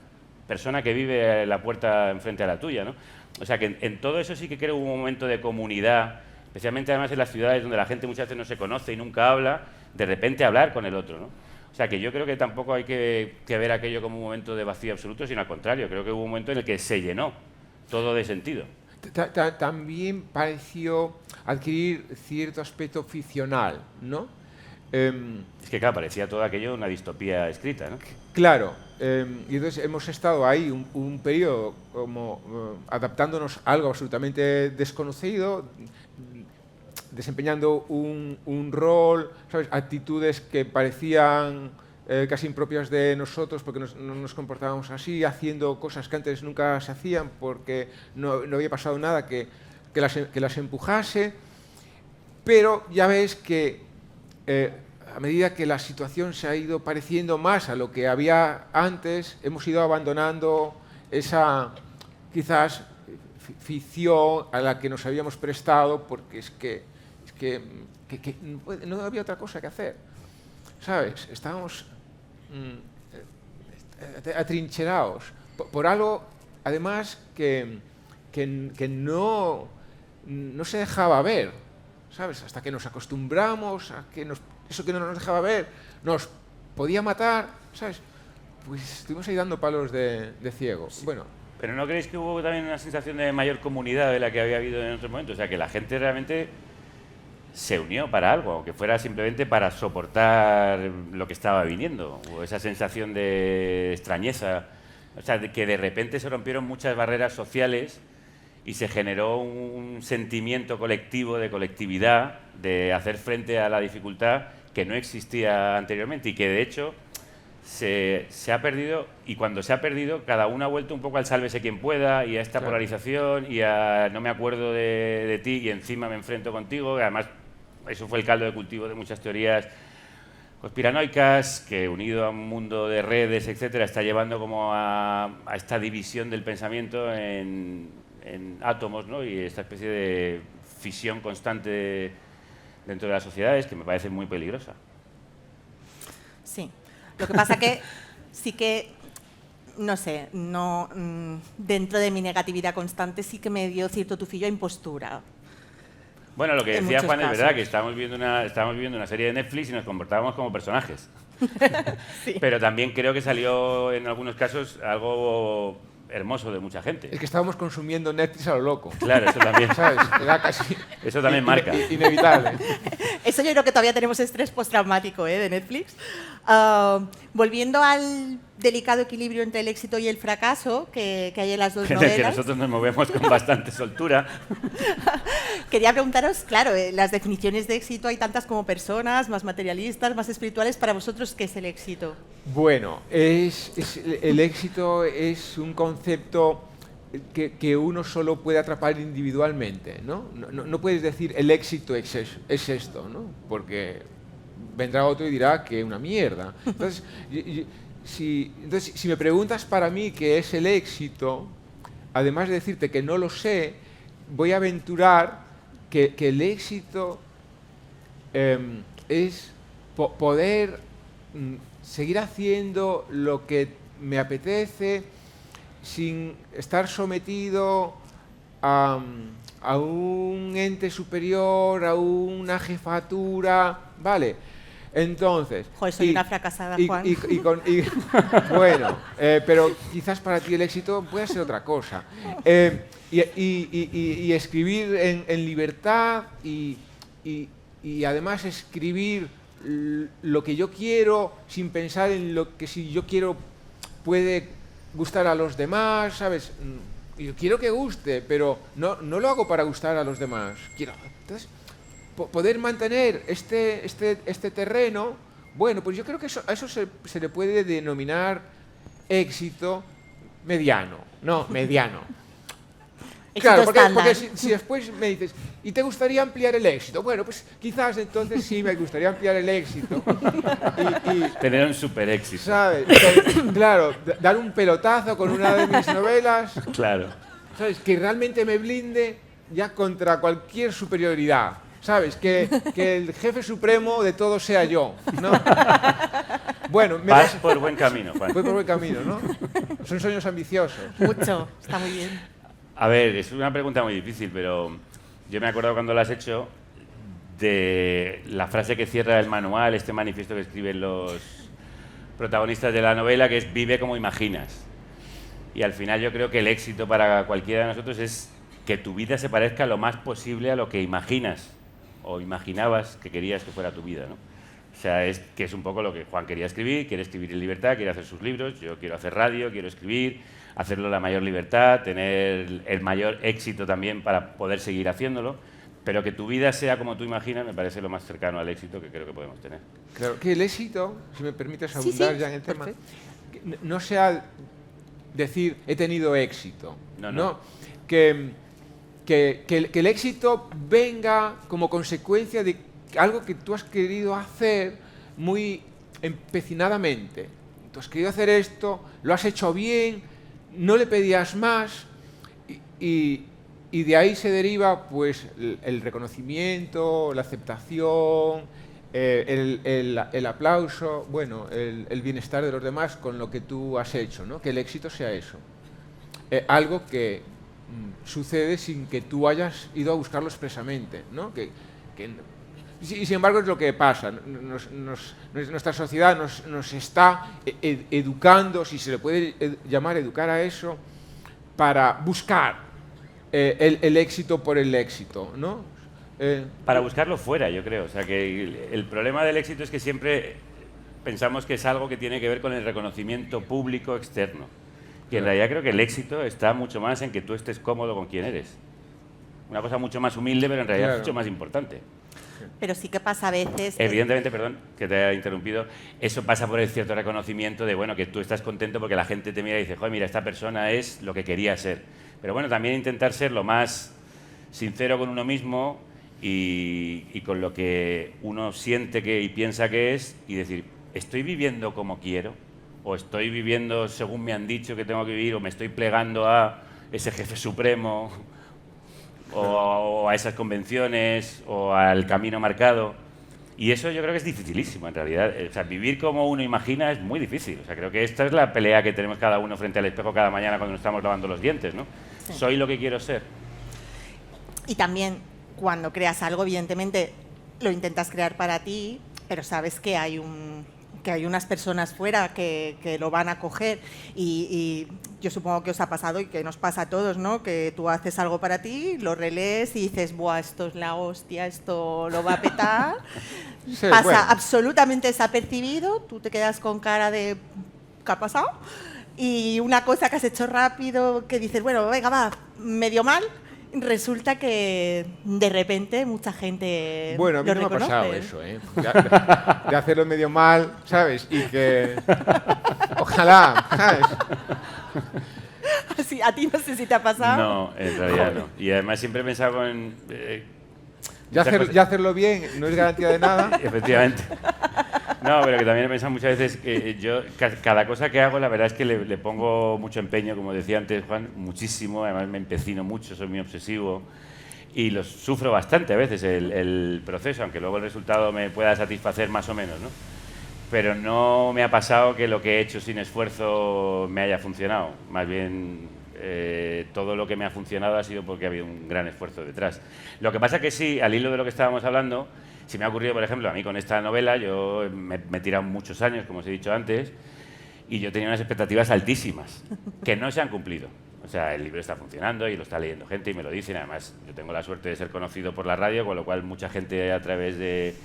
Speaker 2: persona que vive en la puerta enfrente a la tuya, ¿no? O sea que en todo eso sí que creo que hubo un momento de comunidad, especialmente además en las ciudades donde la gente muchas veces no se conoce y nunca habla, de repente hablar con el otro, ¿no? O sea que yo creo que tampoco hay que ver aquello como un momento de vacío absoluto, sino al contrario, creo que hubo un momento en el que se llenó todo de sentido.
Speaker 3: También pareció adquirir cierto aspecto ficcional, ¿no?
Speaker 2: Es que claro, parecía todo aquello una distopía escrita, ¿no?
Speaker 3: Claro, y entonces hemos estado ahí un periodo como adaptándonos a algo absolutamente desconocido, desempeñando un rol, ¿sabes?, actitudes que parecían casi impropias de nosotros porque no nos comportábamos así, haciendo cosas que antes nunca se hacían porque no había pasado nada que las empujase, pero ya ves que a medida que la situación se ha ido pareciendo más a lo que había antes, hemos ido abandonando esa quizás ficción a la que nos habíamos prestado, porque es que no había otra cosa que hacer, ¿sabes? Estábamos atrincherados por algo, además, que no se dejaba ver, ¿sabes? Hasta que nos acostumbramos a que eso que no nos dejaba ver nos podía matar, ¿sabes? pues estuvimos ahí dando palos de ciego. Bueno,
Speaker 2: Pero ¿no creéis que hubo también una sensación de mayor comunidad de la que había habido en otros momentos? O sea, que la gente realmente se unió para algo, aunque fuera simplemente para soportar lo que estaba viniendo, o esa sensación de extrañeza. O sea, que de repente se rompieron muchas barreras sociales y se generó un sentimiento colectivo de colectividad, de hacer frente a la dificultad que no existía anteriormente y que de hecho se ha perdido, y cuando se ha perdido cada uno ha vuelto un poco al sálvese quien pueda y a esta
Speaker 3: Claro.
Speaker 2: polarización y a no me acuerdo de ti y encima me enfrento contigo, y además eso fue el caldo de cultivo de muchas teorías conspiranoicas que, unido a un mundo de redes, etcétera, está llevando como a esta división del pensamiento en átomos, ¿no? Y esta especie de fisión constante dentro de las sociedades que me parece muy peligrosa.
Speaker 1: Sí. Lo que pasa que sí que, no sé, no, dentro de mi negatividad constante sí que me dio cierto tufillo a impostura.
Speaker 2: Bueno, lo que
Speaker 1: En
Speaker 2: decía
Speaker 1: muchos
Speaker 2: Juan es verdad,
Speaker 1: casos.
Speaker 2: que estábamos viendo una serie de Netflix y nos comportábamos como personajes.
Speaker 1: Sí.
Speaker 2: Pero también creo que salió en algunos casos algo hermoso de mucha gente.
Speaker 3: es que estábamos consumiendo Netflix a lo loco.
Speaker 2: Claro, eso también,
Speaker 3: ¿Sabes? Era casi
Speaker 2: eso también marca.
Speaker 3: inevitable.
Speaker 1: Eso yo creo que todavía tenemos estrés postraumático de Netflix. Volviendo al delicado equilibrio entre el éxito y el fracaso que hay en las dos
Speaker 2: En el que
Speaker 1: novelas,
Speaker 2: nosotros nos movemos con bastante soltura.
Speaker 1: quería preguntaros, claro, las definiciones de éxito hay tantas como personas, más materialistas, más espirituales. Para vosotros, ¿qué es el éxito?
Speaker 3: Bueno, el éxito es un concepto que uno solo puede atrapar individualmente, ¿no? No puedes decir el éxito es esto, ¿no? Porque vendrá otro y dirá que es una mierda. Entonces, si me preguntas para mí qué es el éxito, además de decirte que no lo sé, voy a aventurar que el éxito es poder seguir haciendo lo que me apetece sin estar sometido a un ente superior, a una jefatura, ¿vale? Entonces...
Speaker 1: Joder, soy una fracasada, Juan.
Speaker 3: Bueno, pero quizás para ti el éxito puede ser otra cosa. Y escribir en libertad y además escribir lo que yo quiero sin pensar en lo que si yo quiero puede gustar a los demás, ¿sabes? Yo quiero que guste, pero no lo hago para gustar a los demás. Entonces, poder mantener este terreno, bueno, pues yo creo que a eso se le puede denominar éxito mediano, no, mediano. Claro, porque si después me dices, ¿y te gustaría ampliar el éxito? Bueno, pues quizás entonces sí me gustaría ampliar el éxito.
Speaker 2: Tener un super éxito.
Speaker 3: ¿Sabes? Claro, dar un pelotazo con una de mis novelas,
Speaker 2: Claro.
Speaker 3: ¿sabes? Que realmente me blinde ya contra cualquier superioridad. ¿Sabes? Que el jefe supremo de todo sea yo, ¿no? Bueno,
Speaker 2: Vas por buen camino, Juan.
Speaker 3: voy por buen camino, ¿no? Son sueños ambiciosos.
Speaker 1: Mucho, está muy bien.
Speaker 2: A ver, es una pregunta muy difícil, pero yo me acuerdo cuando la has hecho de la frase que cierra el manual, este manifiesto que escriben los protagonistas de la novela, que es vive como imaginas. Y al final yo creo que el éxito para cualquiera de nosotros es que tu vida se parezca lo más posible a lo que imaginas o imaginabas que querías que fuera tu vida, ¿no? O sea, que es un poco lo que Juan quería escribir, quiere escribir en libertad, quiere hacer sus libros, yo quiero hacer radio, quiero escribir, hacerlo en la mayor libertad, tener el mayor éxito también para poder seguir haciéndolo, pero que tu vida sea como tú imaginas me parece lo más cercano al éxito que creo que podemos tener.
Speaker 3: Claro, que el éxito, si me permites
Speaker 1: Sí,
Speaker 3: abundar
Speaker 1: sí,
Speaker 3: ya en el tema,
Speaker 1: perfecto.
Speaker 3: que no sea decir he tenido éxito,
Speaker 2: No.
Speaker 3: Que el éxito venga como consecuencia de algo que tú has querido hacer muy empecinadamente. Tú has querido hacer esto, lo has hecho bien, no le pedías más y de ahí se deriva pues el reconocimiento, la aceptación, el aplauso, bueno, el bienestar de los demás con lo que tú has hecho, ¿no? Que el éxito sea eso. Algo que sucede sin que tú hayas ido a buscarlo expresamente, ¿no? Que Y sin embargo es lo que pasa. Nuestra sociedad nos está educando, si se le puede llamar educar a eso, para buscar el éxito por el éxito, ¿no?
Speaker 2: Para buscarlo fuera, yo creo. O sea, que el problema del éxito es que siempre pensamos que es algo que tiene que ver con el reconocimiento público externo. Y en realidad creo que el éxito está mucho más en que tú estés cómodo con quien eres. Una cosa mucho más humilde, pero en realidad mucho más importante.
Speaker 1: Pero sí que pasa a veces...
Speaker 2: Evidentemente, perdón, que te haya interrumpido, eso pasa por el cierto reconocimiento de, bueno, que tú estás contento porque la gente te mira y dice, joder, mira, esta persona es lo que quería ser. Pero bueno, también intentar ser lo más sincero con uno mismo y con lo que uno siente que y piensa que es, y decir, ¿estoy viviendo como quiero? ¿O estoy viviendo según me han dicho que tengo que vivir? ¿O me estoy plegando a ese jefe supremo? O a esas convenciones, o al camino marcado. Y eso yo creo que es dificilísimo, en realidad. O sea, vivir como uno imagina es muy difícil. O sea, creo que esta es la pelea que tenemos cada uno frente al espejo cada mañana cuando nos estamos lavando los dientes, ¿no? Sí. Soy lo que quiero ser.
Speaker 1: Y también, cuando creas algo, evidentemente, lo intentas crear para ti, pero sabes que hay unas personas fuera que lo van a coger y yo supongo que os ha pasado y que nos pasa a todos, ¿no? Que tú haces algo para ti, lo relees y dices, buah, esto es la hostia, esto lo va a petar. Sí, pasa absolutamente desapercibido, tú te quedas con cara de ¿qué ha pasado? Y una cosa que has hecho rápido, que dices, bueno, venga, va, medio mal, resulta que de repente mucha gente
Speaker 3: bueno, a mí
Speaker 1: lo
Speaker 3: no
Speaker 1: reconoce.
Speaker 3: Me ha pasado eso, ¿eh? De hacerlo medio mal, ¿sabes? Y que... Ojalá, ¿sabes?
Speaker 1: Sí, a ti no sé si te ha pasado.
Speaker 2: No, en realidad no. Y además siempre he pensado en...
Speaker 3: ya hacerlo bien no es garantía de nada.
Speaker 2: Efectivamente. No, pero que también he pensado muchas veces que yo, cada cosa que hago, la verdad es que le pongo mucho empeño, como decía antes Juan, muchísimo, además me empecino mucho, soy muy obsesivo y lo sufro bastante a veces el proceso, aunque luego el resultado me pueda satisfacer más o menos, ¿no? Pero no me ha pasado que lo que he hecho sin esfuerzo me haya funcionado, más bien todo lo que me ha funcionado ha sido porque ha habido un gran esfuerzo detrás. Lo que pasa es que sí, al hilo de lo que estábamos hablando, si me ha ocurrido, por ejemplo, a mí con esta novela, yo me he tirado muchos años, como os he dicho antes, y yo tenía unas expectativas altísimas, que no se han cumplido. O sea, el libro está funcionando y lo está leyendo gente y me lo dicen. Además, yo tengo la suerte de ser conocido por la radio, con lo cual mucha gente a través de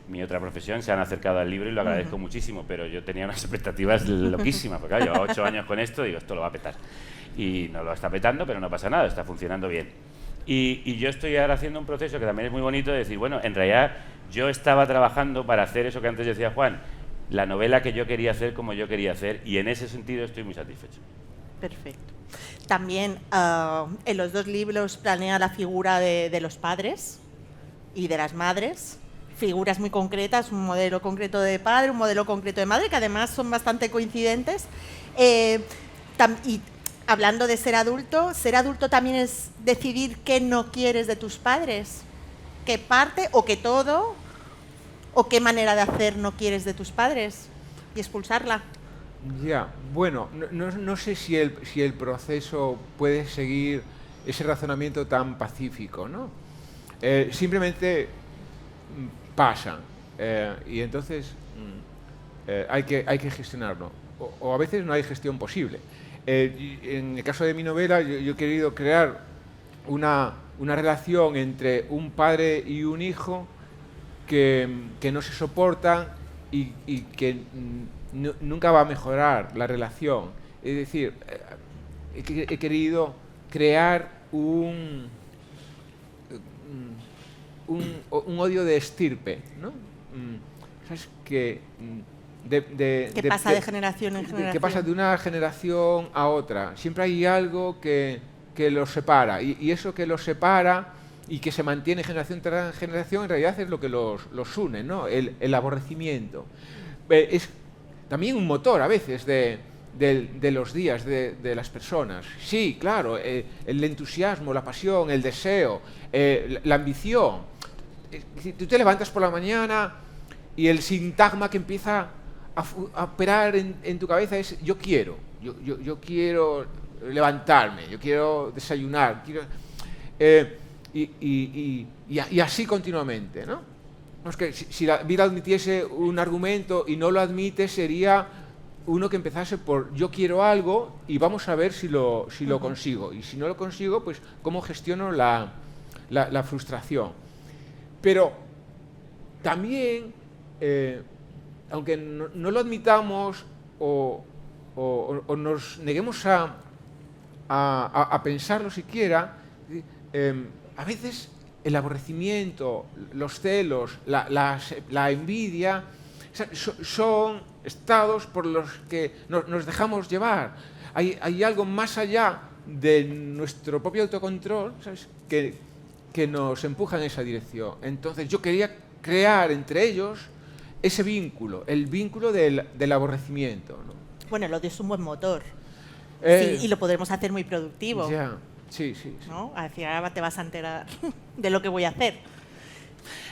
Speaker 2: mi otra profesión se han acercado al libro y lo agradezco muchísimo, pero yo tenía unas expectativas loquísimas, porque claro, llevo 8 años con esto y digo, esto lo va a petar. Y no lo está petando, pero no pasa nada, está funcionando bien. Y yo estoy ahora haciendo un proceso que también es muy bonito de decir, bueno, en realidad yo estaba trabajando para hacer eso que antes decía Juan, la novela que yo quería hacer como yo quería hacer, y en ese sentido estoy muy satisfecho.
Speaker 1: Perfecto. También en los dos libros planea la figura de los padres y de las madres, figuras muy concretas, un modelo concreto de padre, un modelo concreto de madre, que además son bastante coincidentes. Y hablando de ser adulto también es decidir qué no quieres de tus padres, qué parte o qué todo, o qué manera de hacer no quieres de tus padres y expulsarla.
Speaker 3: Ya, bueno, no sé si el proceso puede seguir ese razonamiento tan pacífico, ¿no? Simplemente pasan y entonces hay que gestionarlo, o a veces no hay gestión posible. En el caso de mi novela, yo he querido crear una relación entre un padre y un hijo que no se soportan y que nunca va a mejorar la relación. Es decir, he querido crear un odio de estirpe, ¿no? ¿Sabes? Que
Speaker 1: pasa de generación en generación.
Speaker 3: Que pasa de una generación a otra. Siempre hay algo que los separa. Y eso que los separa y que se mantiene generación tras generación, en realidad es lo que los une, ¿no? El aborrecimiento. Es también un motor a veces de los días de las personas. Sí, claro, el entusiasmo, la pasión, el deseo, la ambición. Tú te levantas por la mañana y el sintagma que empieza a operar en tu cabeza es yo quiero levantarme, yo quiero desayunar, y así continuamente, ¿no? es que si la vida admitiese un argumento y no lo admite, sería uno que empezase por yo quiero algo y vamos a ver si lo consigo. Y si no lo consigo, pues cómo gestiono la frustración. Pero también, aunque no lo admitamos o nos neguemos a pensarlo siquiera, a veces el aborrecimiento, los celos, la envidia, son estados por los que nos dejamos llevar. Hay algo más allá de nuestro propio autocontrol, ¿sabes?, que nos empuja en esa dirección. Entonces yo quería crear entre ellos ese vínculo, el vínculo del aborrecimiento, ¿no?
Speaker 1: Bueno, el odio es un buen motor.
Speaker 3: Sí,
Speaker 1: y lo podremos hacer muy productivo.
Speaker 3: Ya, sí.
Speaker 1: ¿No? Al final te vas a enterar de lo que voy a hacer.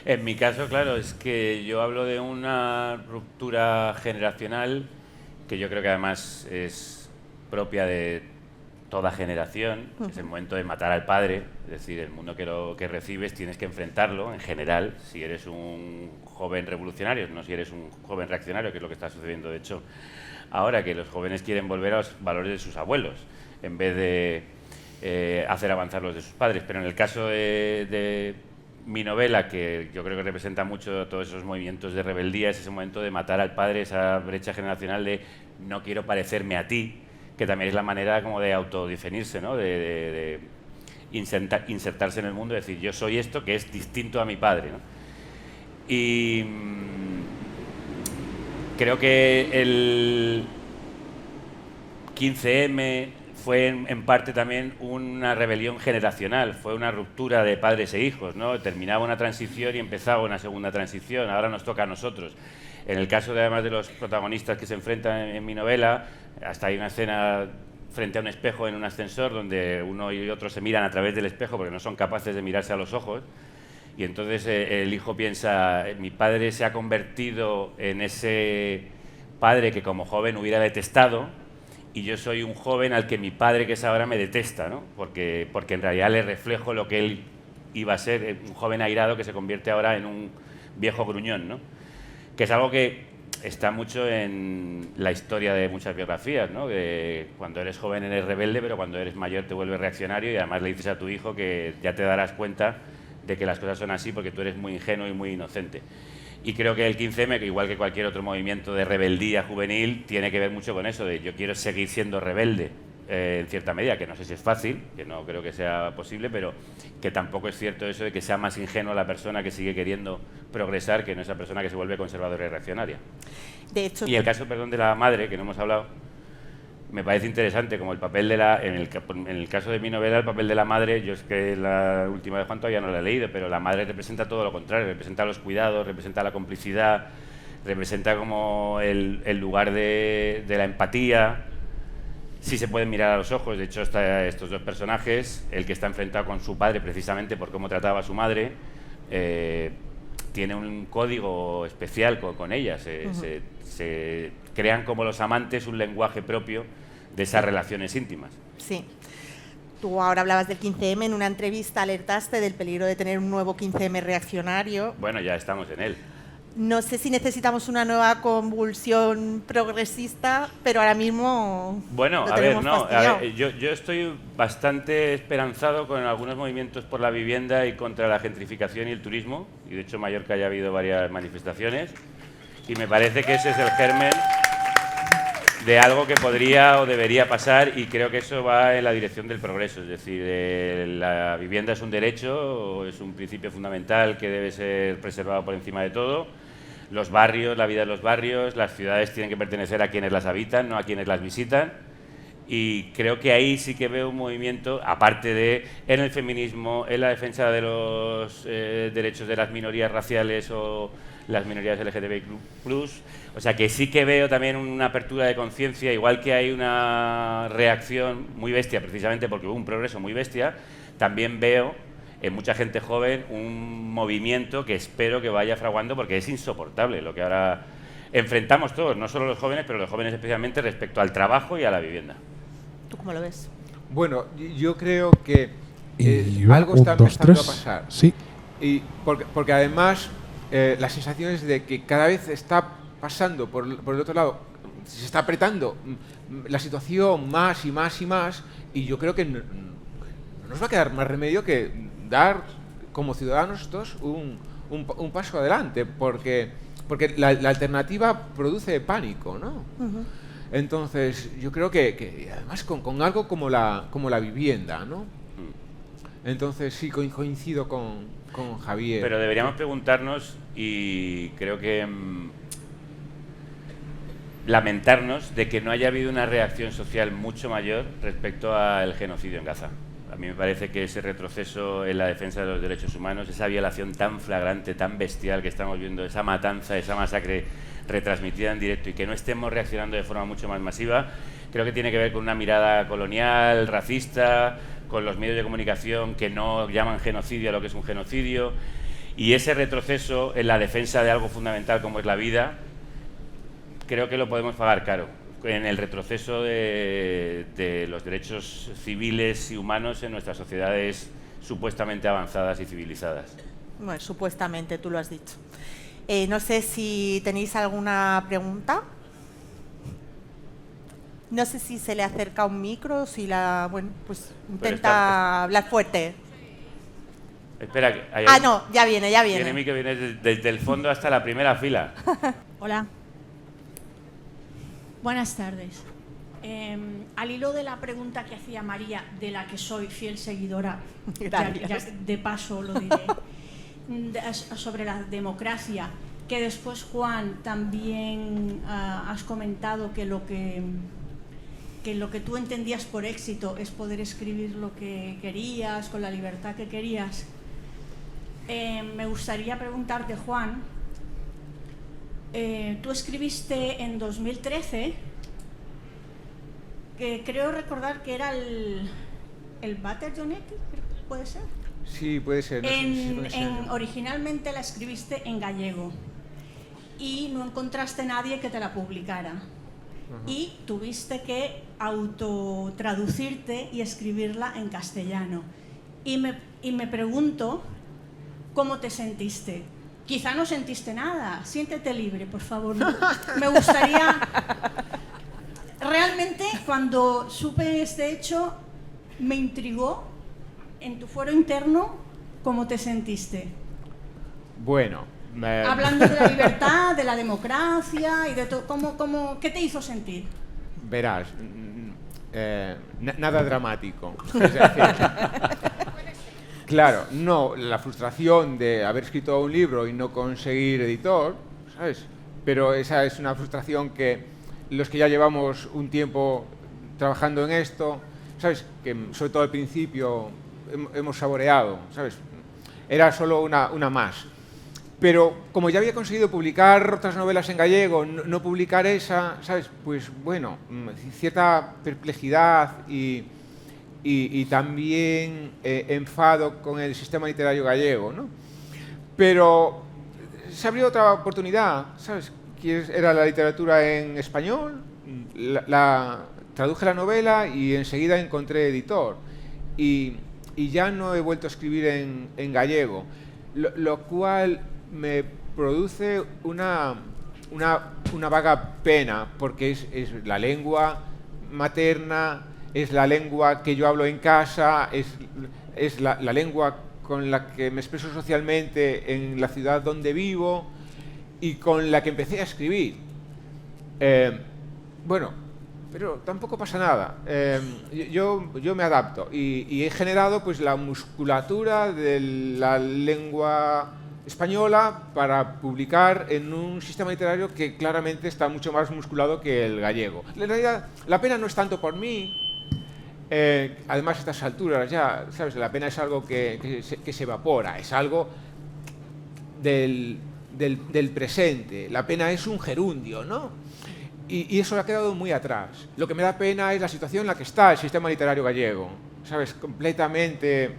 Speaker 2: En mi caso, claro, es que yo hablo de una ruptura generacional que yo creo que además es propia de toda generación, que es el momento de matar al padre. Es decir, el mundo que recibes tienes que enfrentarlo en general, si eres un joven revolucionario, no si eres un joven reaccionario, que es lo que está sucediendo de hecho ahora, que los jóvenes quieren volver a los valores de sus abuelos en vez de hacer avanzar los de sus padres. Pero en el caso de mi novela, que yo creo que representa mucho todos esos movimientos de rebeldía, es ese momento de matar al padre, esa brecha generacional de no quiero parecerme a ti, que también es la manera como de autodefinirse, ¿no? de insertarse en el mundo, decir yo soy esto que es distinto a mi padre, ¿no? Y creo que el 15M fue en parte también una rebelión generacional, fue una ruptura de padres e hijos, ¿no? Terminaba una transición y empezaba una segunda transición, ahora nos toca a nosotros. En el caso de, además de los protagonistas que se enfrentan en mi novela, hasta hay una escena frente a un espejo en un ascensor donde uno y otro se miran a través del espejo porque no son capaces de mirarse a los ojos, y entonces el hijo piensa, mi padre se ha convertido en ese padre que como joven hubiera detestado, y yo soy un joven al que mi padre, que es ahora, me detesta, ¿no? Porque en realidad le reflejo lo que él iba a ser, un joven airado que se convierte ahora en un viejo gruñón, ¿no? Que es algo que está mucho en la historia de muchas biografías, ¿no? Que cuando eres joven eres rebelde, pero cuando eres mayor te vuelves reaccionario, y además le dices a tu hijo que ya te darás cuenta de que las cosas son así porque tú eres muy ingenuo y muy inocente. Y creo que el 15M, que igual que cualquier otro movimiento de rebeldía juvenil, tiene que ver mucho con eso, de yo quiero seguir siendo rebelde, en cierta medida, que no sé si es fácil, que no creo que sea posible, pero que tampoco es cierto eso de que sea más ingenua la persona que sigue queriendo progresar que no esa persona que se vuelve conservadora y reaccionaria.
Speaker 1: De hecho,
Speaker 2: y el caso, perdón, de la madre, que no hemos hablado, me parece interesante como el papel de en el caso de mi novela, el papel de la madre, yo es que la última de Juan todavía no la he leído, pero la madre representa todo lo contrario, representa los cuidados, representa la complicidad, representa como el lugar de la empatía. Sí se pueden mirar a los ojos, de hecho estos dos personajes, el que está enfrentado con su padre precisamente por cómo trataba a su madre, tiene un código especial con ella, se crean como los amantes un lenguaje propio de esas relaciones íntimas.
Speaker 1: Sí. Tú ahora hablabas del 15M, en una entrevista alertaste del peligro de tener un nuevo 15M reaccionario.
Speaker 2: Bueno, ya estamos en él.
Speaker 1: No sé si necesitamos una nueva convulsión progresista, pero ahora mismo
Speaker 2: bueno,
Speaker 1: lo
Speaker 2: a ver,
Speaker 1: tenemos
Speaker 2: no,
Speaker 1: fastidiado.
Speaker 2: yo estoy bastante esperanzado con algunos movimientos por la vivienda y contra la gentrificación y el turismo, y de hecho en Mallorca ya ha habido varias manifestaciones, y me parece que ese es el germen de algo que podría o debería pasar, y creo que eso va en la dirección del progreso. Es decir, la vivienda es un derecho, es un principio fundamental que debe ser preservado por encima de todo. Los barrios, la vida de los barrios, las ciudades tienen que pertenecer a quienes las habitan, no a quienes las visitan. Y creo que ahí sí que veo un movimiento, aparte de en el feminismo, en la defensa de los derechos de las minorías raciales o las minorías LGTBIQ+, o sea que sí que veo también una apertura de conciencia, igual que hay una reacción muy bestia, precisamente porque hubo un progreso muy bestia, también veo en mucha gente joven un movimiento que espero que vaya fraguando, porque es insoportable lo que ahora enfrentamos todos, no solo los jóvenes, pero los jóvenes especialmente respecto al trabajo y a la vivienda.
Speaker 1: ¿Tú cómo lo ves?
Speaker 3: Bueno, yo creo que algo está empezando a pasar.
Speaker 4: Sí.
Speaker 3: Y porque además la sensación es de que cada vez está pasando por el otro lado, se está apretando la situación más y más y más, y yo creo que no nos va a quedar más remedio que dar como ciudadanos todos un paso adelante, porque la alternativa produce pánico, ¿no? Entonces, yo creo que además con algo como la vivienda, ¿no? Entonces, sí, coincido con Javier.
Speaker 2: Pero deberíamos preguntarnos, y creo que lamentarnos de que no haya habido una reacción social mucho mayor respecto al genocidio en Gaza. A mí me parece que ese retroceso en la defensa de los derechos humanos, esa violación tan flagrante, tan bestial que estamos viendo, esa matanza, esa masacre retransmitida en directo, y que no estemos reaccionando de forma mucho más masiva, creo que tiene que ver con una mirada colonial, racista, con los medios de comunicación que no llaman genocidio a lo que es un genocidio, y ese retroceso en la defensa de algo fundamental como es la vida, creo que lo podemos pagar caro en el retroceso de los derechos civiles y humanos en nuestras sociedades supuestamente avanzadas y civilizadas.
Speaker 1: Bueno, supuestamente, tú lo has dicho. No sé si tenéis alguna pregunta. No sé si se le acerca un micro, si bueno, pues intenta hablar fuerte.
Speaker 2: Espera,
Speaker 1: no, ya viene.
Speaker 2: Tiene micro, viene desde el fondo hasta la primera fila.
Speaker 4: Hola. Buenas tardes. Al hilo de la pregunta que hacía María, de la que soy fiel seguidora, ya de paso lo diré, sobre la democracia, que después, Juan, también has comentado que lo que tú entendías por éxito es poder escribir lo que querías, con la libertad que querías. Me gustaría preguntarte, Juan, tú escribiste en 2013, que creo recordar que era el Bater Jonetti, ¿puede ser?
Speaker 3: Sí, puede ser.
Speaker 4: Originalmente la escribiste en gallego y no encontraste nadie que te la publicara. Y tuviste que autotraducirte y escribirla en castellano. Y me pregunto, ¿cómo te sentiste? Quizá no sentiste nada. Siéntete libre, por favor. Me gustaría... Realmente, cuando supe este hecho, me intrigó en tu fuero interno cómo te sentiste.
Speaker 3: Bueno...
Speaker 4: Hablando de la libertad, de la democracia y de todo, ¿qué te hizo sentir?
Speaker 3: Verás, nada dramático. Es decir, claro, no, la frustración de haber escrito un libro y no conseguir editor, ¿sabes? Pero esa es una frustración que los que ya llevamos un tiempo trabajando en esto, ¿sabes? Que sobre todo al principio hemos saboreado, ¿sabes? Era solo una más. Pero como ya había conseguido publicar otras novelas en gallego, no publicar esa, ¿sabes? Pues bueno, cierta perplejidad y también enfado con el sistema literario gallego, ¿no? Pero se abrió otra oportunidad, ¿sabes? Que era la literatura en español, traduje la novela y enseguida encontré editor. Y ya no he vuelto a escribir en gallego, lo cual me produce una vaga pena, porque es la lengua materna, es la lengua que yo hablo en casa, es la lengua con la que me expreso socialmente en la ciudad donde vivo y con la que empecé a escribir. Bueno, pero tampoco pasa nada. Yo me adapto y he generado pues la musculatura de la lengua española para publicar en un sistema literario que claramente está mucho más musculado que el gallego. En realidad, la pena no es tanto por mí. Además, a estas alturas ya, ¿sabes? La pena es algo que se evapora, es algo del presente. La pena es un gerundio, ¿no? Y eso ha quedado muy atrás. Lo que me da pena es la situación en la que está el sistema literario gallego, ¿sabes? Completamente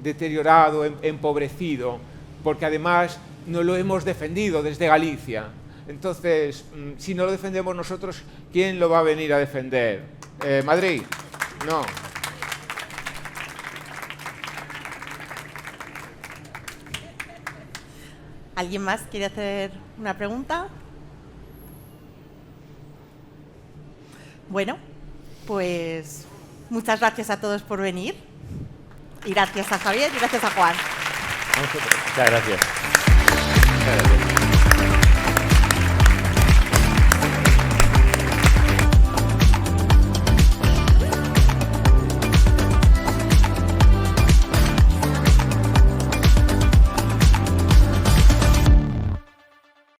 Speaker 3: deteriorado, empobrecido, porque además no lo hemos defendido desde Galicia. Entonces, si no lo defendemos nosotros, ¿quién lo va a venir a defender? ¿Madrid? No.
Speaker 1: ¿Alguien más quiere hacer una pregunta? Bueno, pues muchas gracias a todos por venir. Y gracias a Javier y gracias a Juan.
Speaker 2: Muchas gracias. Muchas gracias.